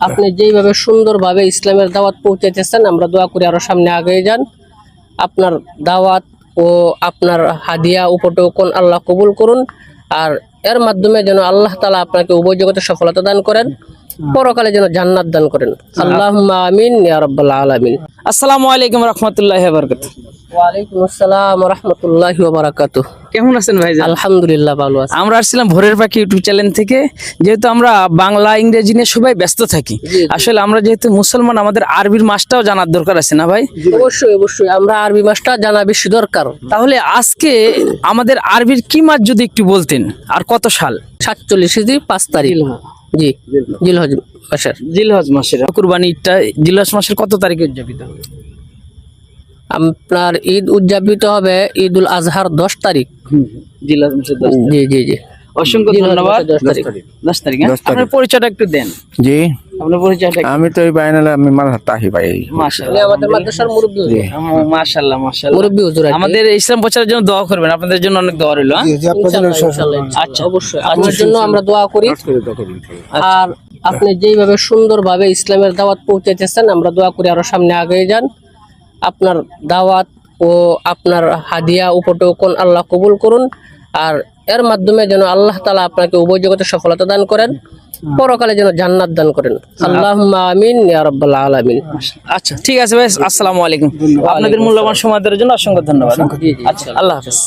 আপনি যেইভাবে সুন্দরভাবে ইসলামের দাওয়াত পৌঁছাইতেছেন, আমরা দোয়া করি আরো সামনে আগে যান। আপনার দাওয়াত ও আপনার হাদিয়া উপটোকন আল্লাহ কবুল করুন, আর এর মাধ্যমে যেন আল্লাহ তাআলা আপনাকে উভয় জগতে সফলতা দান করেন, পরকালে যেন জান্নাত দান করেন। আল্লাহুম্মা আমিন ইয়া রাব্বাল আলামিন। আসসালামু আলাইকুম রাহমাতুল্লাহি ওয়া বারাকাতুহু। ওয়া আলাইকুম আসসালাম ওয়া রাহমাতুল্লাহি ওয়া বারাকাতুহু। কেমন আছেন ভাইজান? আলহামদুলিল্লাহ ভালো আছি। আমরা আসছিলাম ভোরের পাখি ইউটিউব চ্যানেল থেকে। যেহেতু আমরা বাংলা ইংরেজি নিয়ে সবাই ব্যস্ত থাকি, আসলে আমরা যেহেতু মুসলমান, আমাদের আরবির মাসটাও জানার দরকার আছে না ভাই? অবশ্যই অবশ্যই, আমরা আরবি মাসটা জানা বেশি দরকার। তাহলে আজকে আমাদের আরবির কি মাস যদি একটু বলতেন, আর কত সাল? 47 হিজরি 5 তারিখ। জি, জিলহজ মাসের। জিলহজ মাসের কুরবানি ঈদটা জিলহজ মাসের কত তারিখে উদযাপিত হবে? আপনার ঈদ উদযাপিত হবে ঈদুল আজহার 10 তারিখ। জিলহজ মাসের 10 তারিখ। জি জি জি, অসংখ্য জিলহজ ধন্যবাদ। মাসের 10 তারিখ। 10 তারিখ, হ্যাঁ? 10 তারিখ। আপনার পরিচয়টা একটু দেন। জি, আপনার পরিচয়টা একটু। আমি তো এই বাইনালে আমি মালহার তাহি ভাই। উনি মাশাআল্লাহ, আমাদের মাদ্রাসার মুরব্বি হুজুর। মাশাআল্লাহ মাশাআল্লাহ। মুরব্বি হুজুর আর কি। আমাদের ইসলাম প্রচারের জন্য দোয়া করবেন, আপনাদের জন্য অনেক দোয়া রইল। হ্যাঁ? ইনশাআল্লাহ, ইনশাআল্লাহ। আচ্ছা। অবশ্যই আপনার জন্য আমরা দোয়া করি। আর আপনি যেইভাবে সুন্দরভাবে ইসলামের দাওয়াত পৌঁছাইতেছেন, আমরা দোয়া করি আরো সামনে আগে যান। আপনার দাওয়াত ও আপনার হাদিয়া উপটোকন আল্লাহ কবুল করুন, আর এর মাধ্যমে যেন আল্লাহ তাআলা আপনাকে উভয় জগতে সফলতা দান করেন, পরকালে যেন জান্নাত দান করেন। আল্লাহুম্মা আমিন ইয়া রাব্বাল আলামিন। আচ্ছা, ঠিক আছে ভাই, আসসালামু আলাইকুম। আপনাদের মূল্যবান সময় দেওয়ার জন্য অসংখ্য ধন্যবাদ। জি জি, আচ্ছা, আল্লাহ হাফেজ।